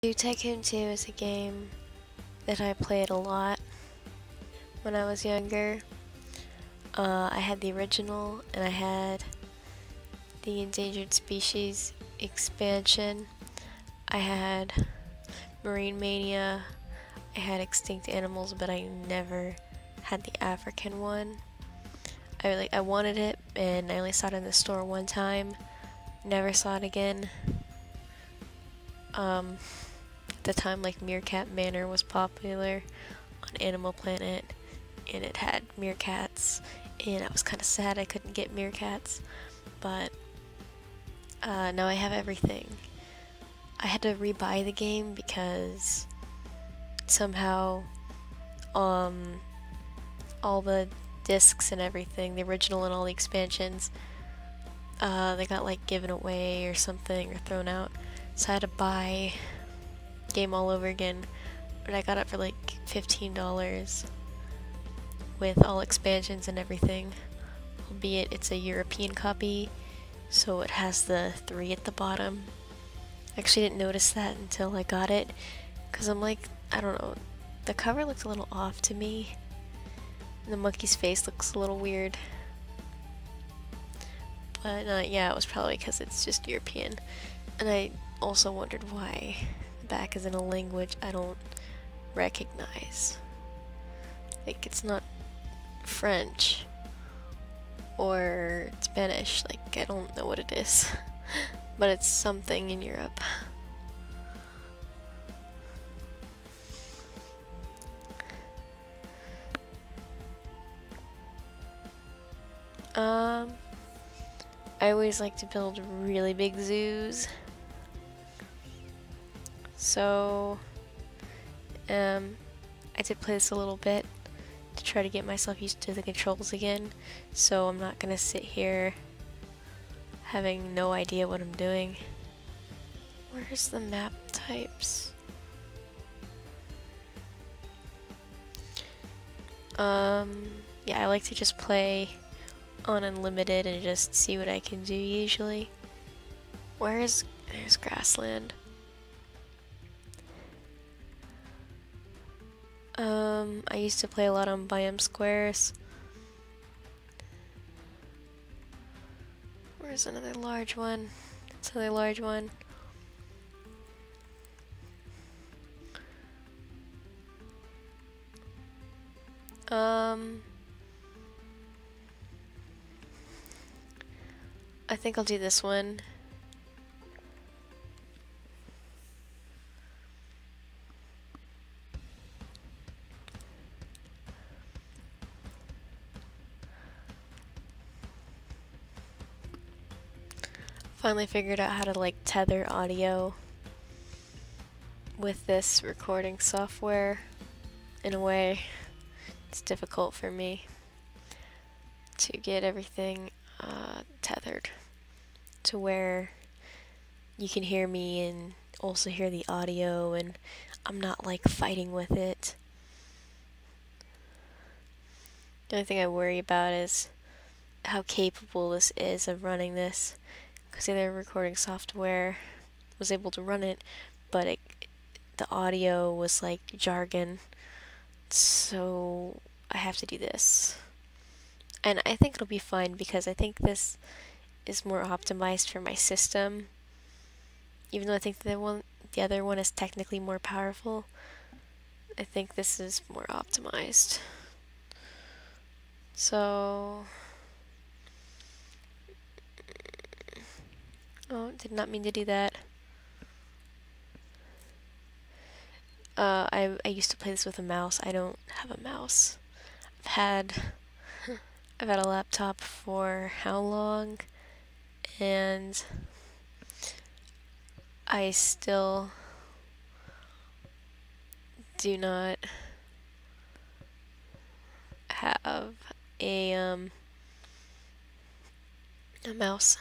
Tycoon 2 is a game that I played a lot when I was younger. I had the original and I had the Endangered Species expansion. I had Marine Mania. I had Extinct Animals, but I never had the African one. I wanted it, and I only saw it in the store one time. Never saw it again. At the time, like Meerkat Manor was popular on Animal Planet, and it had meerkats, and I was kind of sad I couldn't get meerkats, but now I have everything. I had to rebuy the game because somehow all the discs and everything, the original and all the expansions, they got like given away or something or thrown out, so I had to buy the game all over again, but I got it for like $15 with all expansions and everything, albeit it's a European copy, so it has the 3 at the bottom. I actually didn't notice that until I got it, because I'm like, I don't know, the cover looks a little off to me. The monkey's face looks a little weird. But yeah, it was probably because it's just European. And I also wondered why the back is in a language I don't recognize. Like, it's not French or Spanish, like I don't know what it is. But it's something in Europe. I always like to build really big zoos. So, I did play this a little bit to try to get myself used to the controls again, so I'm not gonna sit here having no idea what I'm doing. Where's the map types? Yeah, I like to just play on unlimited and just see what I can do usually. There's grassland. I used to play a lot on biome squares. Where's another large one? It's another large one. I think I'll do this one. Finally figured out how to like tether audio with this recording software. In a way, it's difficult for me to get everything tethered to where you can hear me and also hear the audio, and I'm not like fighting with it. The only thing I worry about is how capable this is of running this, because the other recording software was able to run it, but the audio was like jargon, so I have to do this. And I think it'll be fine because I think this is more optimized for my system. Even though I think the other one is technically more powerful, I think this is more optimized. So, oh, did not mean to do that. I used to play this with a mouse. I don't have a mouse. I've had a laptop for how long? And I still do not have a mouse.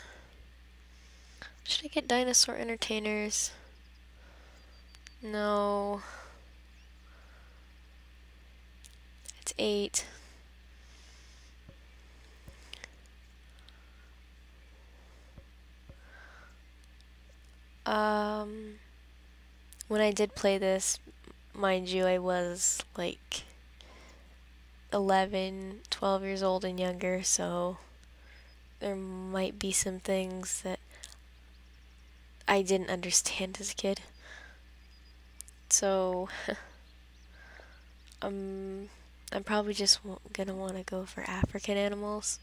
Should I get dinosaur entertainers? No. It's 8. when I did play this, mind you, I was like 11, 12 years old and younger, so there might be some things that I didn't understand as a kid. So I'm probably just gonna want to go for African animals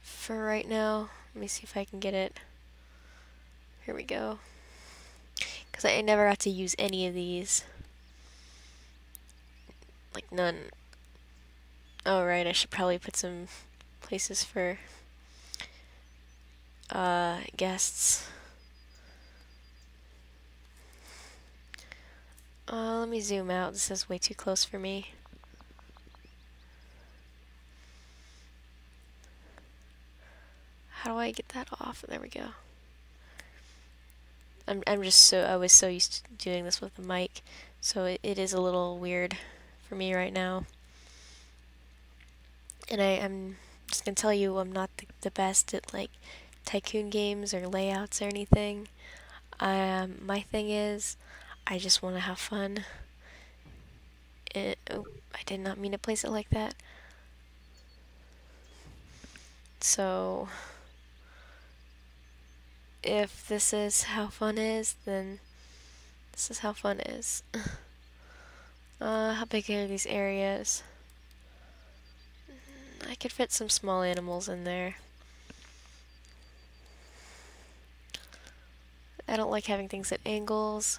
for right now. Let me see if I can get it. Here we go. Because I never got to use any of these. Like none. Oh right, I should probably put some places for guests. Let me zoom out. This is way too close for me. How do I get that off? There we go. I was so used to doing this with the mic, so it is a little weird for me right now. And I'm just gonna tell you, I'm not the best at like Tycoon games or layouts or anything. My thing is, I just want to have fun. Oh, I did not mean to place it like that. So, if this is how fun is, then this is how fun is. How big are these areas? I could fit some small animals in there. I don't like having things at angles.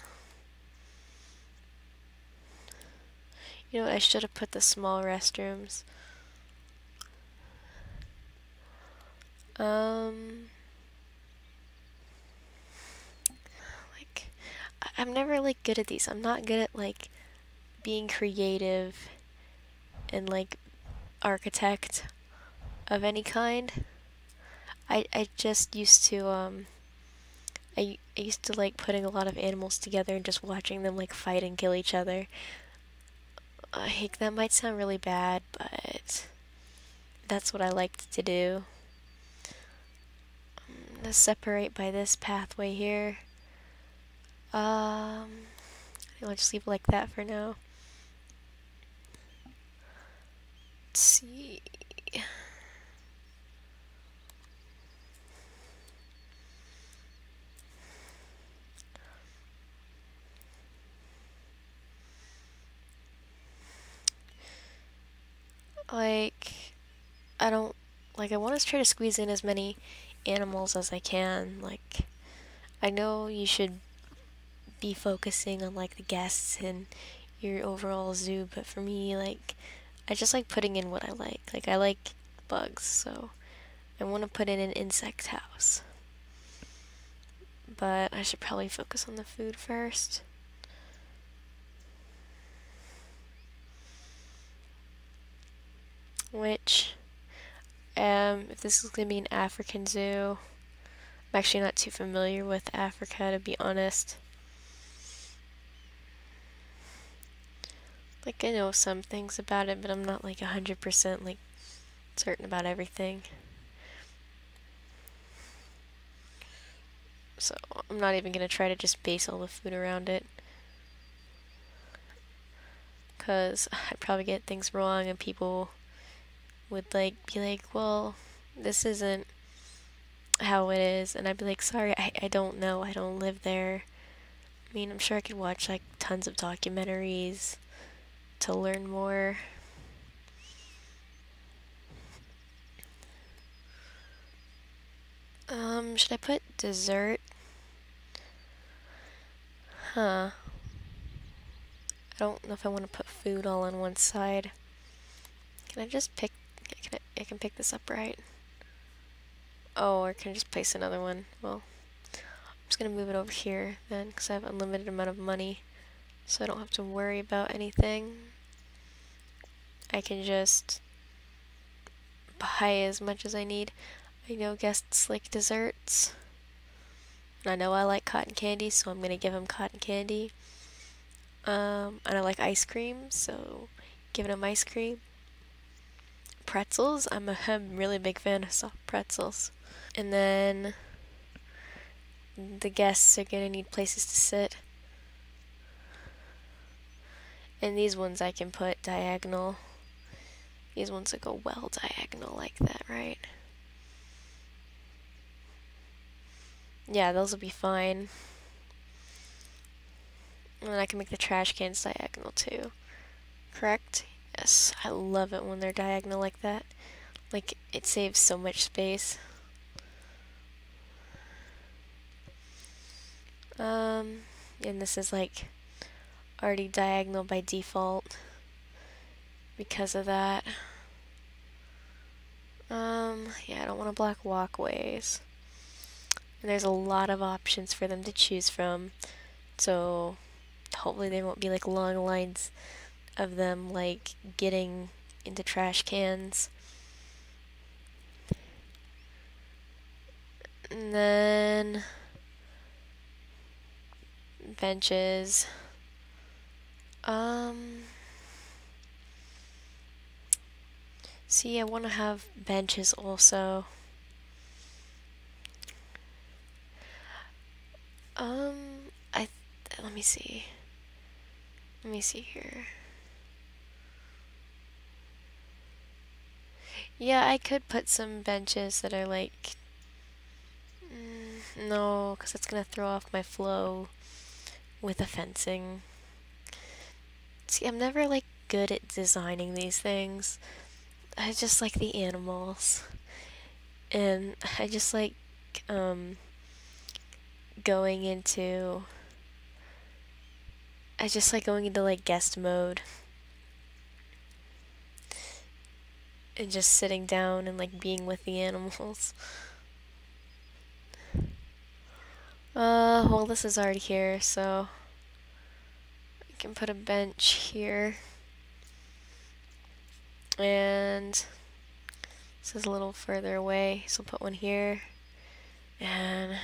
You know what, I should have put the small restrooms. Like, I'm never like good at these. I'm not good at like being creative and like architect of any kind. I just used to I used to like putting a lot of animals together and just watching them like fight and kill each other. That might sound really bad, but that's what I liked to do. I'm gonna separate by this pathway here. I think I'll just leave it like that for now. Let's see. Like, I want to try to squeeze in as many animals as I can. Like, I know you should be focusing on like the guests and your overall zoo, but for me, like, I just like putting in what I like. Like, I like bugs, so I want to put in an insect house. But I should probably focus on the food first. Which, if this is going to be an African zoo, I'm actually not too familiar with Africa, to be honest. Like, I know some things about it, but I'm not like 100% like certain about everything. So I'm not even going to try to just base all the food around it, because I'd probably get things wrong and people would like be like, well, this isn't how it is, and I'd be like, sorry, I don't know, I don't live there. I mean, I'm sure I could watch like tons of documentaries to learn more. Should I put dessert? Huh. I don't know if I want to put food all on one side. Can I just pick, I can pick this up, right? Oh, or can I just place another one? Well, I'm just gonna move it over here then, because I have unlimited amount of money, so I don't have to worry about anything. I can just buy as much as I need. I know guests like desserts, and I know I like cotton candy, so I'm gonna give them cotton candy. And I like ice cream, so giving them ice cream. Pretzels, I'm a really big fan of soft pretzels. And then the guests are gonna need places to sit, And these ones I can put diagonal. These ones that go well diagonal like that, right? Yeah, those will be fine. And then I can make the trash cans diagonal too. Correct? Yes, I love it when they're diagonal like that. Like, it saves so much space. And this is like already diagonal by default because of that. Yeah, I don't want to block walkways. And there's a lot of options for them to choose from. So hopefully there won't be like long lines of them like getting into trash cans. And then benches. See, I want to have benches also. I let me see. Let me see here. Yeah, I could put some benches that are like no, because it's gonna throw off my flow with the fencing. See, I'm never like good at designing these things. I just like the animals. And I just like going into like guest mode and just sitting down and like being with the animals. Well, this is already here, so I can put a bench here. And this is a little further away, so I'll put one here. And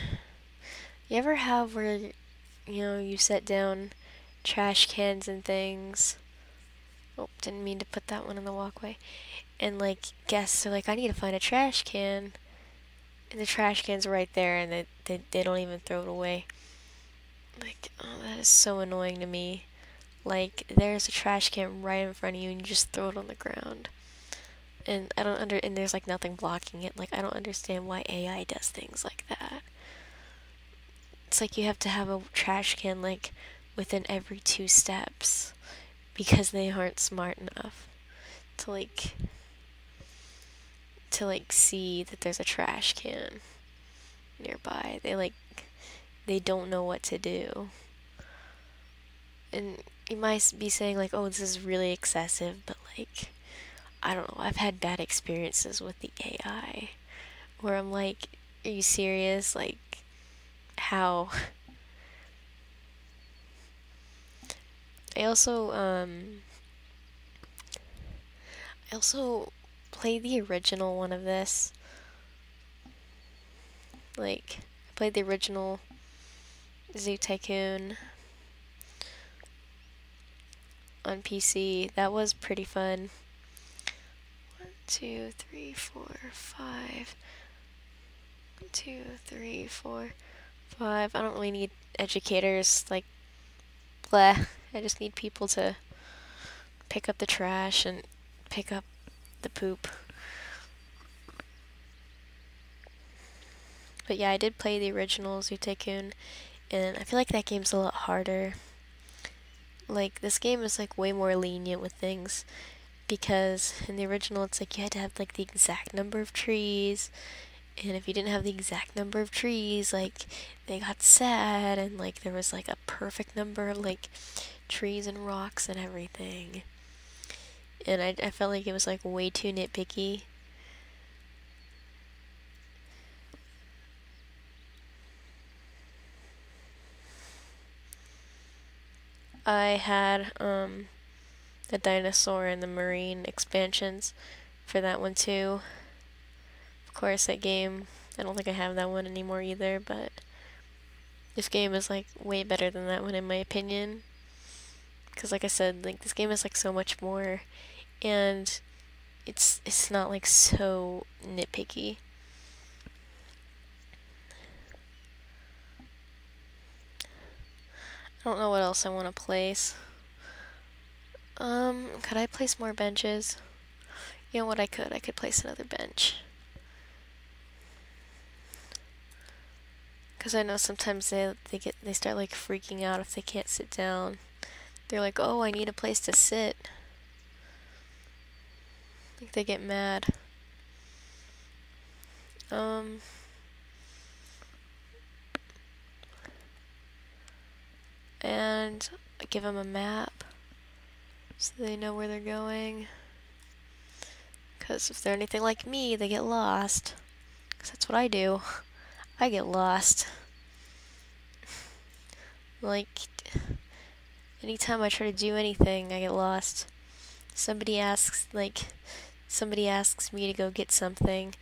you ever have where, you set down trash cans and things? Oh, didn't mean to put that one in the walkway. And like guests are like, I need to find a trash can. And the trash can's right there, and they don't even throw it away. Like, oh, that is so annoying to me. Like, there's a trash can right in front of you, and you just throw it on the ground. And and there's like nothing blocking it. Like, I don't understand why AI does things like that. It's like you have to have a trash can like within every 2 steps because they aren't smart enough to see that there's a trash can nearby. They don't know what to do. And you might be saying like, oh, this is really excessive, but like, I don't know, I've had bad experiences with the AI where I'm like, are you serious? Like, how? I also played the original one of this. Like, I played the original Zoo Tycoon on PC. That was pretty fun. 1, 2, 3, 4, 5. 1, 2, 3, 4, 5. I don't really need educators. Like, bleh. I just need people to pick up the trash and pick up the poop. But yeah, I did play the original Zoo Tycoon, and I feel like that game's a lot harder. Like, this game is like way more lenient with things, because in the original it's like you had to have like the exact number of trees, and if you didn't have the exact number of trees, like, they got sad, and like there was like a perfect number of like trees and rocks and everything. And I felt like it was like way too nitpicky. I had the dinosaur and the marine expansions for that one too. Of course, that game, I don't think I have that one anymore either, but this game is like way better than that one in my opinion. Because like I said, like this game is like so much more, and it's not like so nitpicky. I don't know what else I want to place. Could I place more benches? You know what, I could place another bench. Because I know sometimes they start like freaking out if they can't sit down. They're like, oh, I need a place to sit. Like they get mad. And I give them a map so they know where they're going. Because if they're anything like me, they get lost. Because that's what I do. I get lost. Like, anytime I try to do anything, I get lost. Somebody asks me to go get something.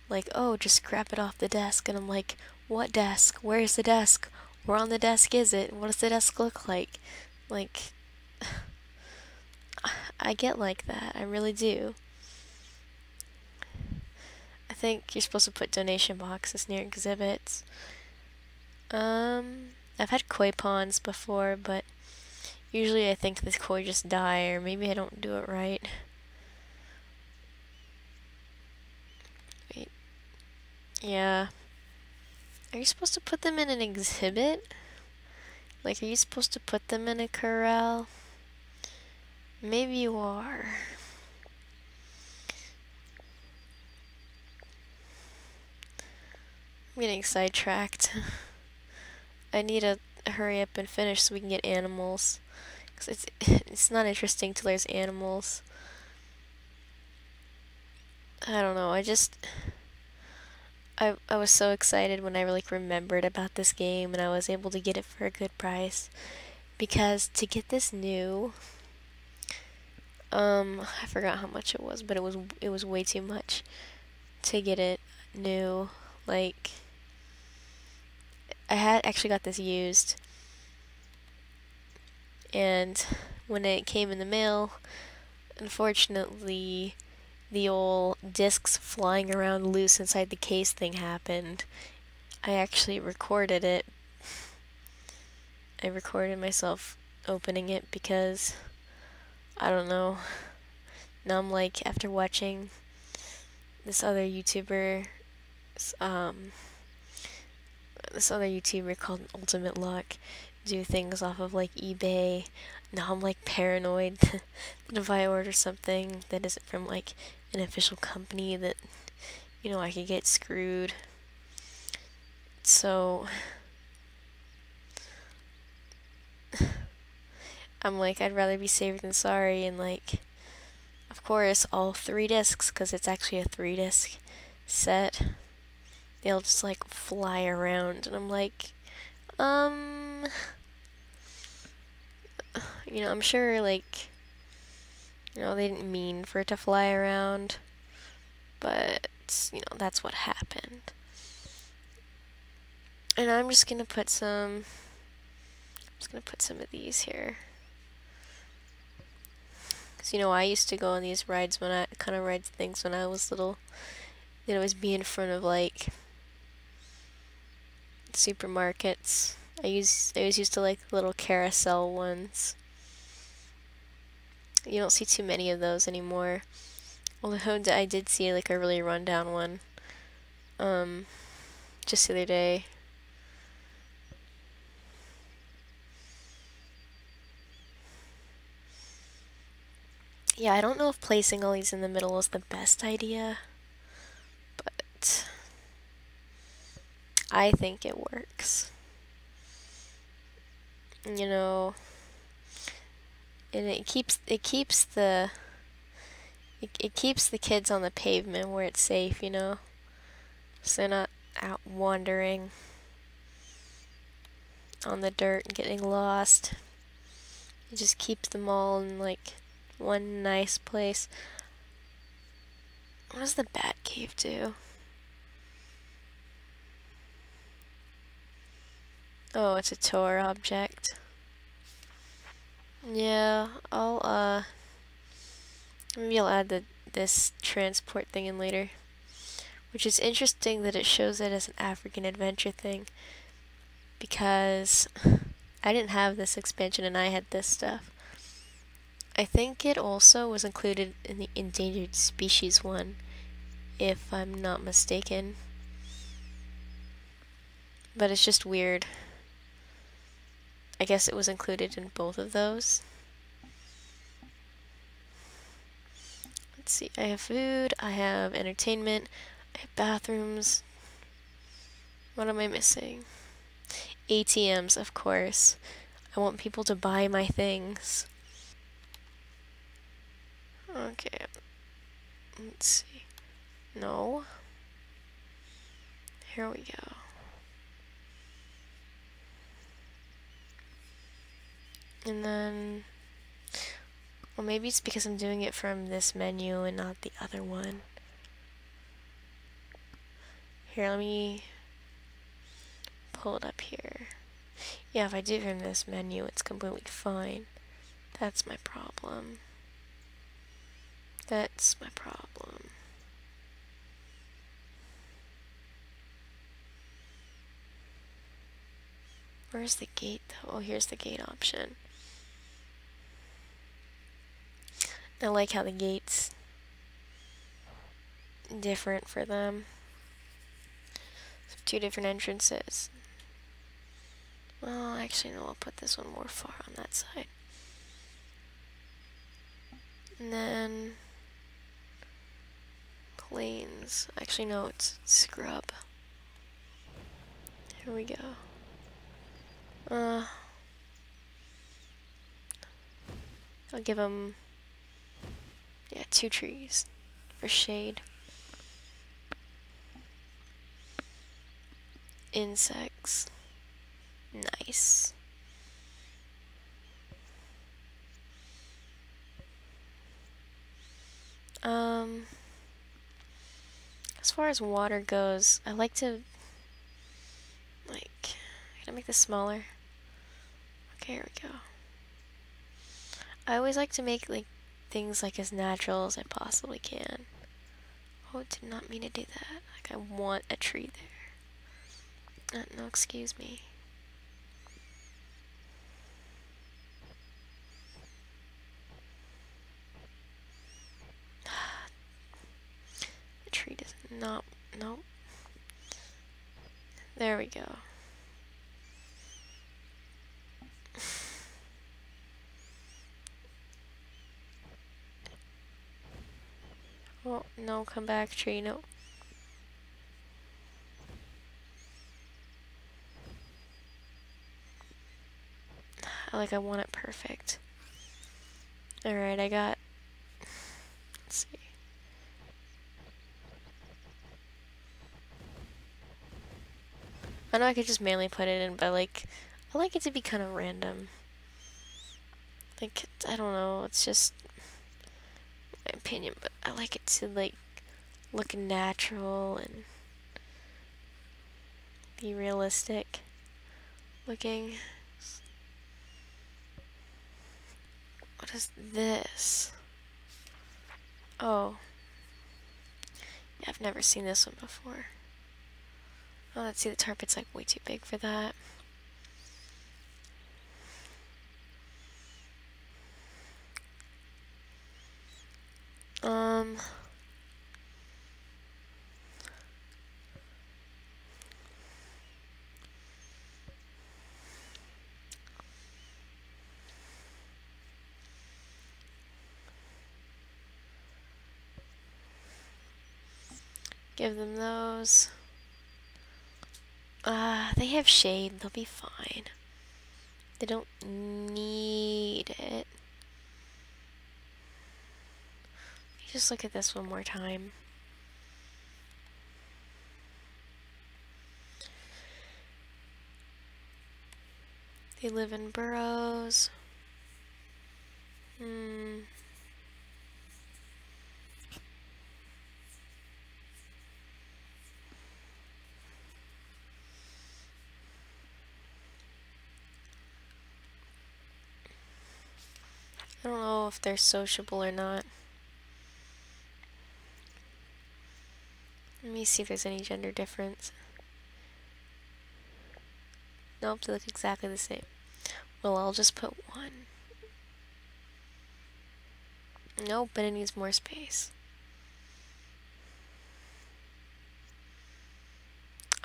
Like, oh, just grab it off the desk. And I'm like, what desk? Where's the desk? Where on the desk is it? What does the desk look like? Like, I get like that. I really do. I think you're supposed to put donation boxes near exhibits. I've had koi ponds before, but usually I think the koi just die, or maybe I don't do it right. Wait. Yeah. Are you supposed to put them in an exhibit? Like, are you supposed to put them in a corral? Maybe you are. I'm getting sidetracked. I need to hurry up and finish so we can get animals. Because it's not interesting till there's animals. I don't know, I was so excited when I like remembered about this game and I was able to get it for a good price. Because to get this new, I forgot how much it was, but it was way too much to get it new. Like, I had actually got this used, and when it came in the mail, unfortunately, the old discs flying around loose inside the case thing happened. I actually recorded it. I recorded myself opening it because, I don't know, now I'm like, after watching this other YouTuber called Ultimate Luck do things off of like eBay. Now I'm like paranoid that if I order something that isn't from like an official company that, you know, I could get screwed. So I'm like, I'd rather be safe than sorry, and like, of course, all 3 discs, because it's actually a 3-disc set, they'll just like fly around, and I'm like, you know, I'm sure like, you know, they didn't mean for it to fly around, but, you know, that's what happened. And I'm just gonna put some of these here. Cause, you know, I used to go on these rides when I ride things when I was little. They'd always be in front of like supermarkets. I always used to like little carousel ones. You don't see too many of those anymore. Although I did see like a really rundown one, just the other day. Yeah, I don't know if placing all these in the middle is the best idea, but I think it works. You know, and it keeps the kids on the pavement where it's safe, you know, so they're not out wandering on the dirt and getting lost. It just keeps them all in like one nice place. What does the bat cave do? Oh, it's a tour object. Yeah, maybe I'll add this transport thing in later. Which is interesting that it shows it as an African adventure thing, because I didn't have this expansion and I had this stuff. I think it also was included in the endangered species one, if I'm not mistaken. But it's just weird. I guess it was included in both of those. Let's see, I have food, I have entertainment, I have bathrooms. What am I missing? ATMs, of course. I want people to buy my things. Okay, let's see. No. Here we go. And then, well, maybe it's because I'm doing it from this menu and not the other one. Here, let me pull it up here. Yeah, if I do it from this menu, it's completely fine. That's my problem. That's my problem. Where's the gate though? Oh, here's the gate option. I like how the gate's different for them. So 2 different entrances. Well, actually, no, I'll put this one more far on that side. And then planes. Actually, no, it's scrub. Here we go. I'll give them, yeah, 2 trees for shade. Insects. Nice. As far as water goes, I like to, like, can I make this smaller? Okay, here we go. I always like to make, like, things, like, as natural as I possibly can. Oh, I did not mean to do that. Like, I want a tree there. No, excuse me. The tree does not, nope. There we go. Oh, no, come back, tree, no. I want it perfect. Alright, I got, let's see. I know I could just manually put it in, but, like, I like it to be kind of random. Like, I don't know, it's just my opinion, but I like it to, like, look natural and be realistic looking. What is this? Oh. Yeah, I've never seen this one before. Oh, let's see, the tar pit's like way too big for that. Give them those. They have shade, they'll be fine. They don't need it. Just look at this one more time. They live in burrows. I don't know if they're sociable or not. Let me see if there's any gender difference. Nope, they look exactly the same. Well, I'll just put one. Nope, but it needs more space.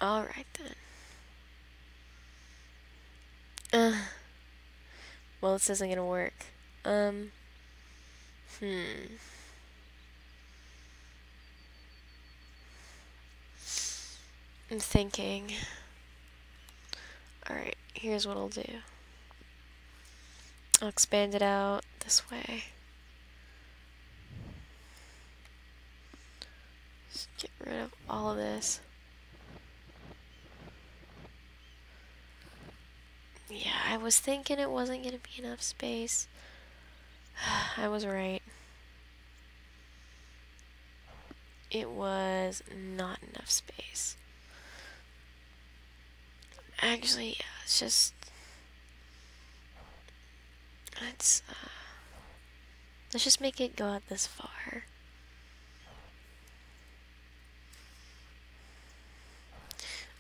Alright then. Well, this isn't gonna work. I'm thinking. Alright, here's what I'll do. I'll expand it out this way. Just get rid of all of this. Yeah, I was thinking it wasn't gonna be enough space. I was right. It was not enough space. Actually, yeah, it's just... let's just make it go out this far.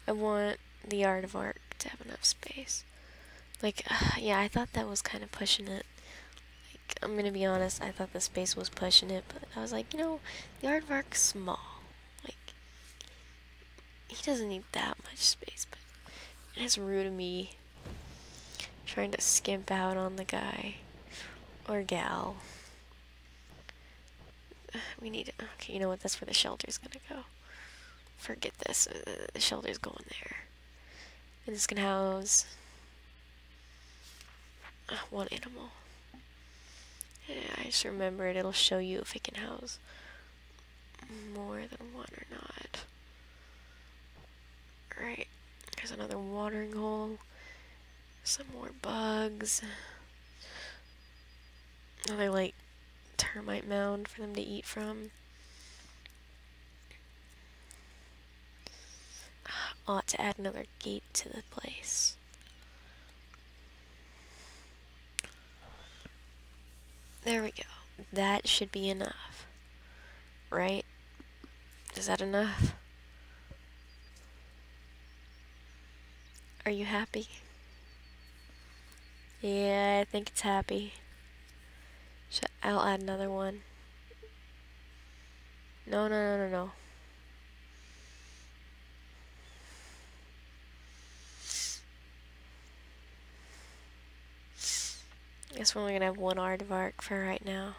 I want the aardvark to have enough space. Like, yeah, I thought that was kind of pushing it. Like, I'm gonna be honest, I thought the space was pushing it, but I was like, you know, the aardvark's small. Like, he doesn't need that much space, but it's rude of me trying to skimp out on the guy or gal. We need... okay, you know what? That's where the shelter's gonna go. Forget this. The shelter's going there. And it's gonna house... one animal. Yeah, I just remembered it'll show you if it can house more than one or not. Right. There's another watering hole. Some more bugs. Another, like, termite mound for them to eat from. Ought to add another gate to the place. There we go. That should be enough. Right? Is that enough? Are you happy? Yeah, I think it's happy. I'll add another one. No. Guess we're only gonna have one aardvark for right now.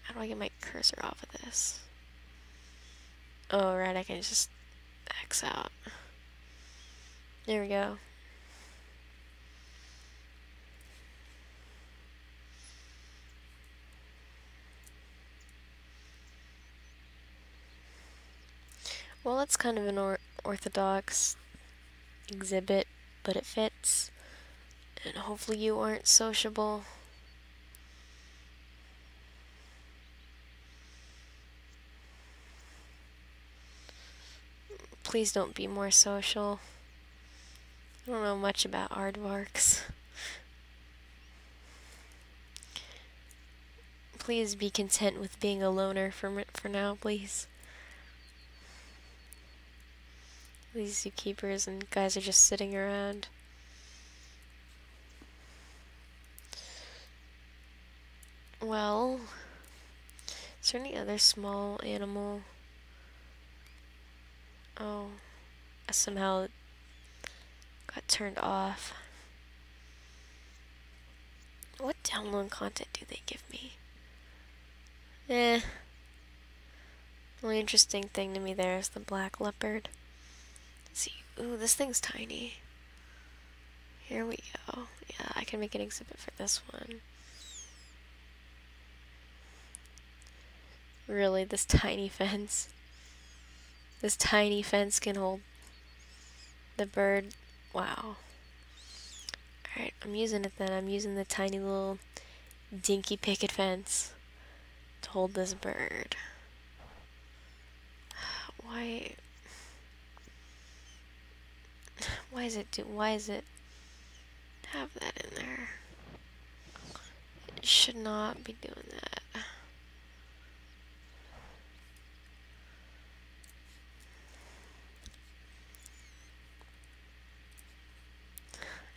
How do I get my cursor off of this? Oh, right, I can just X out. There we go. Well, that's kind of an orthodox exhibit, but it fits. And hopefully you aren't sociable. Please don't be more social. I don't know much about aardvarks. Please be content with being a loner for now, please. These zookeepers and guys are just sitting around. Well, is there any other small animal? Oh, I somehow got turned off. What download content do they give me? The only interesting thing to me there is the black leopard. Let's see. Ooh, this thing's tiny. Here we go. Yeah, I can make an exhibit for this one. Really, this tiny fence? This tiny fence can hold the bird? Wow. Alright, I'm using it then. I'm using the tiny little dinky picket fence to hold this bird. Why is it have that in there? It should not be doing that.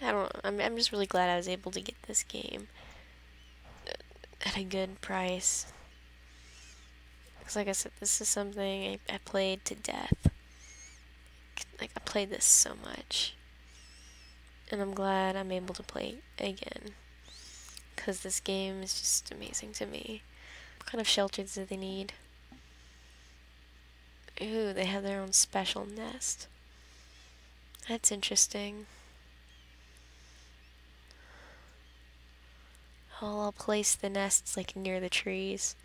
I don't know. I'm just really glad I was able to get this game. at a good price. Because like I said, this is something I played to death. Like, I played this so much. And I'm glad I'm able to play again. Because this game is just amazing to me. What kind of shelters do they need? Ooh, they have their own special nest. That's interesting. Oh, I'll place the nests like near the trees.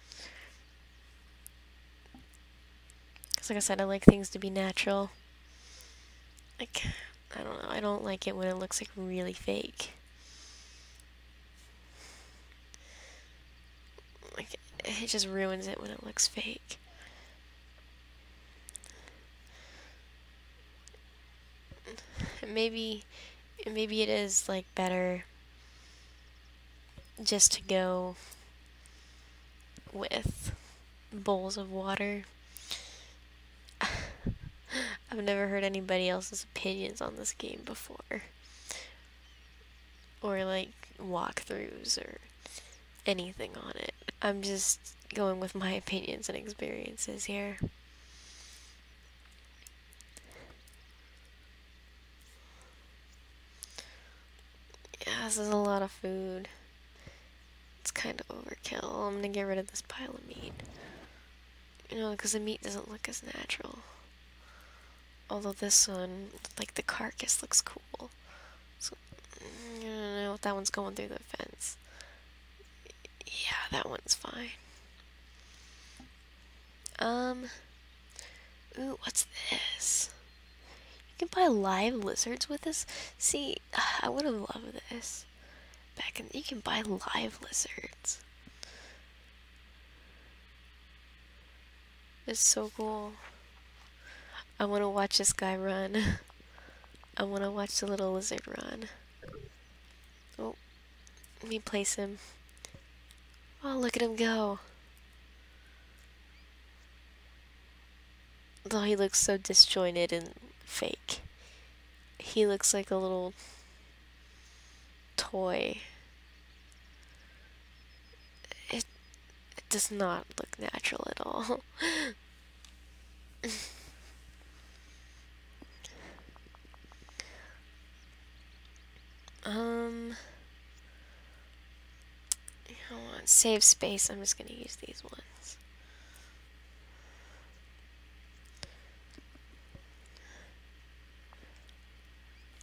Because like I said, I like things to be natural. Like, I don't know, I don't like it when it looks like really fake. Like, it just ruins it when it looks fake. Maybe it is like better just to go with bowls of water. I've never heard anybody else's opinions on this game before. Or like walkthroughs or anything on it. I'm just going with my opinions and experiences here. Yeah, this is a lot of food. It's kind of overkill. I'm gonna get rid of this pile of meat. You know, because the meat doesn't look as natural. Although this one, like the carcass looks cool. So, I don't know if that one's going through the fence. Yeah, that one's fine. Ooh, what's this? You can buy live lizards with this? See, I would have loved this. Back in, you can buy live lizards. It's so cool. I want to watch this guy run. I want to watch the little lizard run. Oh, let me place him. Oh, look at him go. Though he looks so disjointed and fake. He looks like a little toy. It does not look natural at all. Hold on, save space. I'm just gonna use these ones.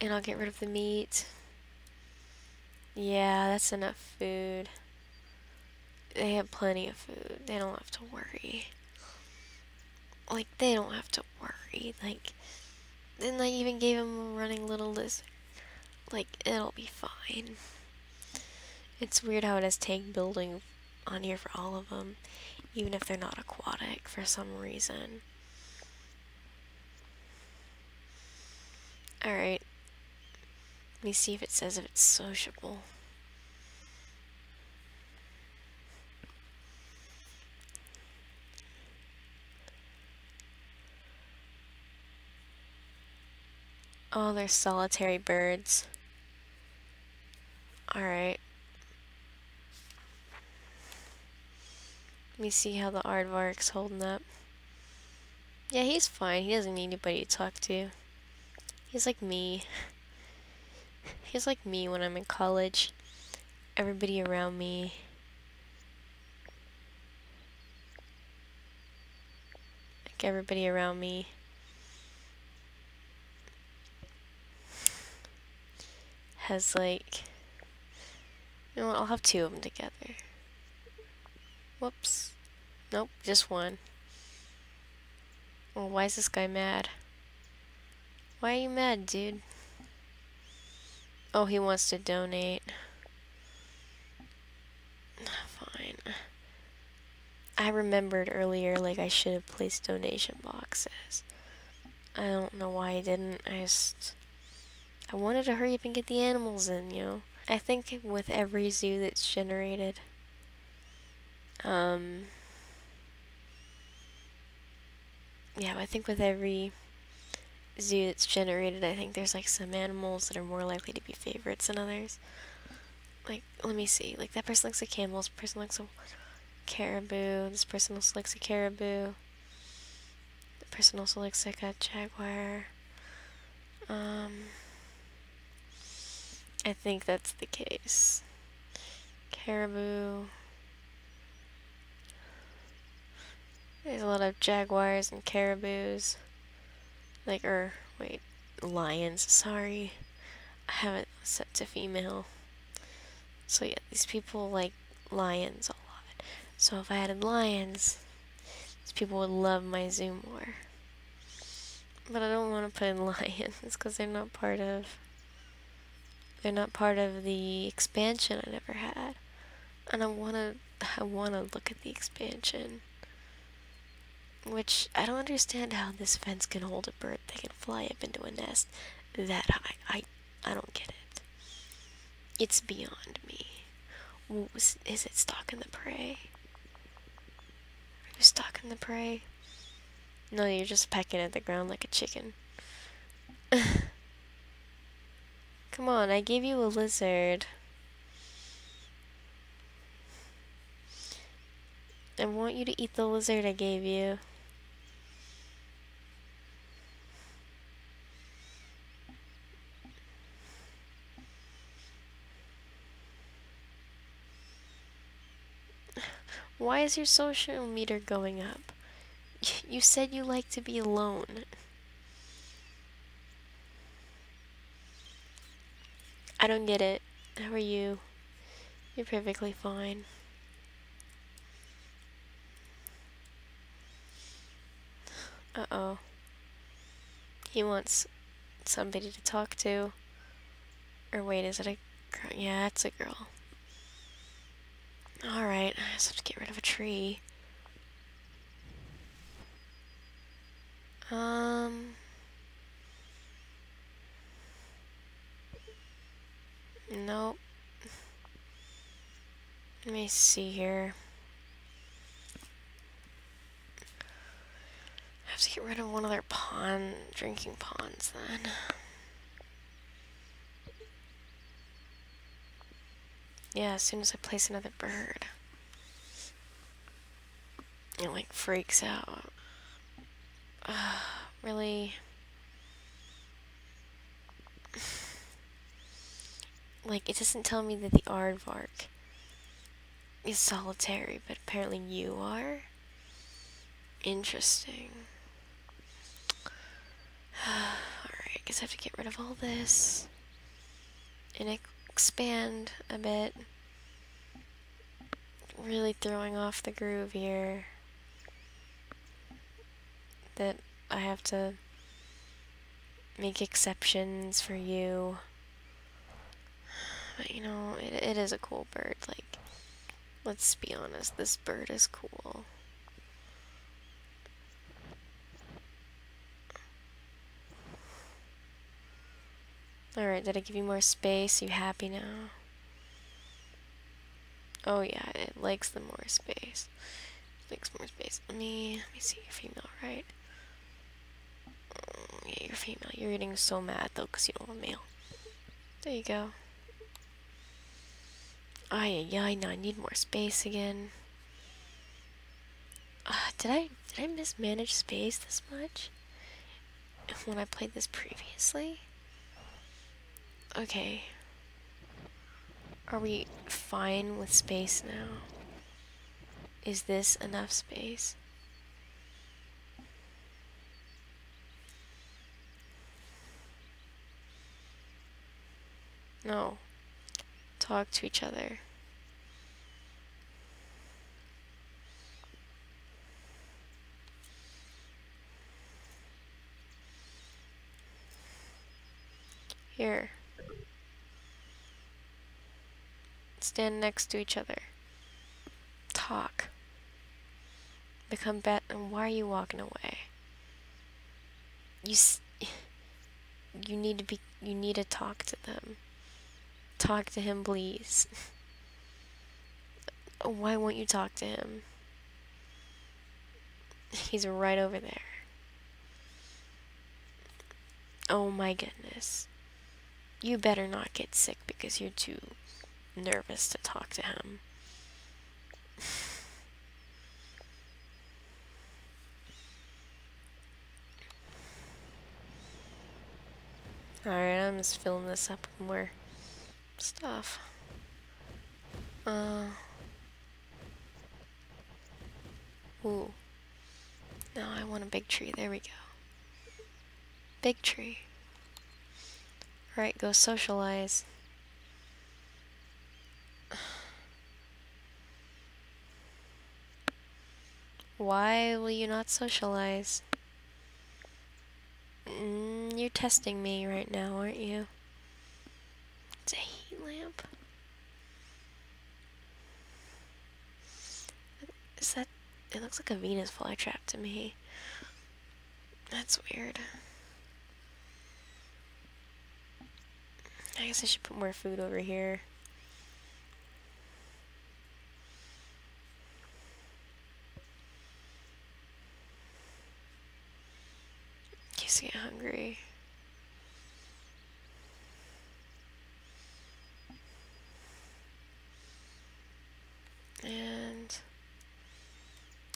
And I'll get rid of the meat. Yeah, that's enough food. They have plenty of food. They don't have to worry. Like, they don't have to worry. Like, then I even gave him a running little lizard. Like, it'll be fine. It's weird how it has tank building on here for all of them, even if they're not aquatic for some reason. Alright. Let me see if it says if it's sociable. Oh, they're solitary birds. Alright. Let me see how the aardvark's holding up. Yeah, he's fine. He doesn't need anybody to talk to. He's like me. He's like me when I'm in college. Everybody around me. Like, everybody around me has, like... You know what? I'll have two of them together. Whoops. Nope, just one. Well, why is this guy mad? Why are you mad, dude? Oh, he wants to donate. Fine. I remembered earlier, like, I should have placed donation boxes. I don't know why I didn't. I wanted to hurry up and get the animals in, you know? I think with every zoo that's generated, yeah, I think with every zoo that's generated, I think there's like some animals that are more likely to be favorites than others. Like, let me see. Like, that person looks like camel. This person looks like caribou. This person also looks like caribou. The person also looks like a jaguar. I think that's the case. Caribou. There's a lot of jaguars and caribous. Like, wait, lions, sorry. I have it set to female. So yeah, these people like lions a lot. So if I added lions, these people would love my zoo more. But I don't want to put in lions because they're not part of the expansion I never had. And I wanna look at the expansion. Which I don't understand how this fence can hold a bird that can fly up into a nest that high. I don't get it. It's beyond me. Is it stalking the prey? Are you stalking the prey? No, you're just pecking at the ground like a chicken. Come on, I gave you a lizard. I want you to eat the lizard I gave you. Why is your social meter going up? You said you like to be alone. I don't get it. How are you? You're perfectly fine. Uh-oh. He wants somebody to talk to. Or wait, is it a girl? Yeah, it's a girl. Alright, I just have to get rid of a tree. Nope. Let me see here. I have to get rid of one of their drinking ponds then. Yeah, as soon as I place another bird. It like freaks out. Really? Like, it doesn't tell me that the aardvark is solitary, but apparently you are? Interesting. Alright, guess I have to get rid of all this. And expand a bit. Really throwing off the groove here. That I have to make exceptions for you. But you know, it is a cool bird. Like, let's be honest, this bird is cool. Alright, did I give you more space? You happy now? Oh yeah, it likes the more space. It likes more space. Let me see, you're female, right? Yeah, you're female. You're getting so mad though, because you don't want male. There you go. Ay, ay, ay, no, I need more space again. Did I mismanage space this much? When I played this previously? Okay. Are we fine with space now? Is this enough space? No. Talk to each other. Here. Stand next to each other. Talk. Become and why are you walking away? You need to talk to them. Talk to him, please. Why won't you talk to him? He's right over there. Oh my goodness. You better not get sick because you're too nervous to talk to him. Alright, I'm just filling this up with more stuff. Ooh. No, I want a big tree. There we go. Big tree. Alright, go socialize. Why will you not socialize? You're testing me right now, aren't you? It's a heat lamp. Is that... It looks like a Venus flytrap to me. That's weird. I guess I should put more food over here. In case I get hungry. And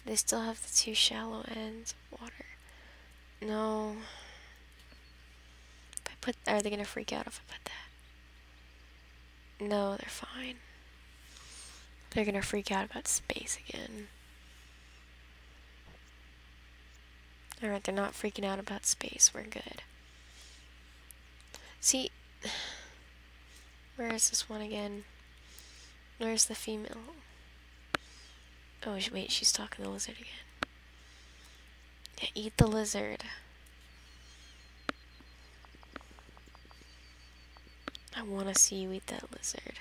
they still have the 2 shallow ends of water. No. If I put, are they gonna freak out if I put that? No, they're fine. They're gonna freak out about space again. Alright, they're not freaking out about space. We're good. See, where is this one again? Where's the female? Oh, wait, she's talking to the lizard again. Yeah, eat the lizard. I want to see you eat that lizard.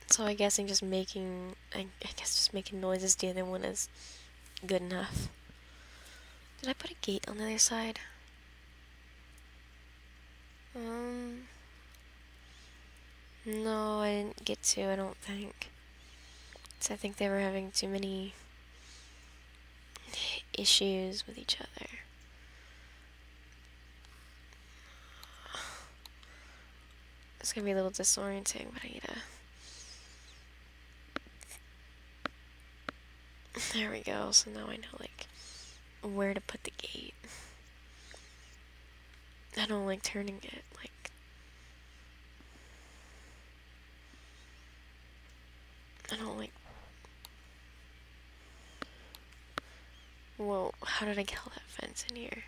So I guess I'm just making, I guess just making noises. The other one is good enough. Did I put a gate on the other side? No, I didn't get to, I don't think. So I think they were having too many issues with each other. It's gonna be a little disorienting, but I need to... There we go, so now I know, like, where to put the gate. I don't like turning it, like... I don't like... Whoa, how did I get all that fence in here?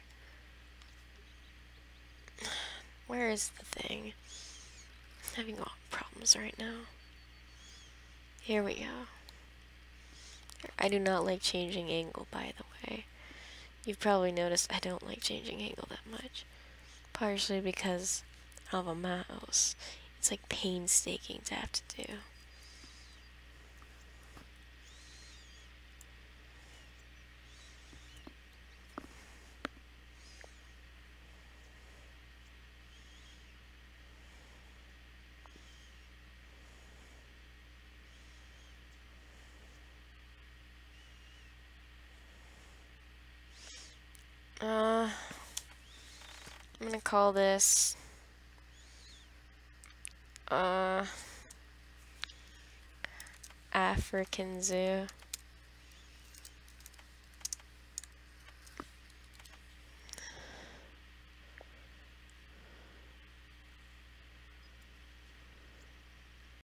Where is the thing? I'm having all problems right now. Here we go. I do not like changing angle, by the way. You've probably noticed I don't like changing angle that much. Partially because of a mouse. It's like painstaking to have to do. I'm gonna call this African Zoo.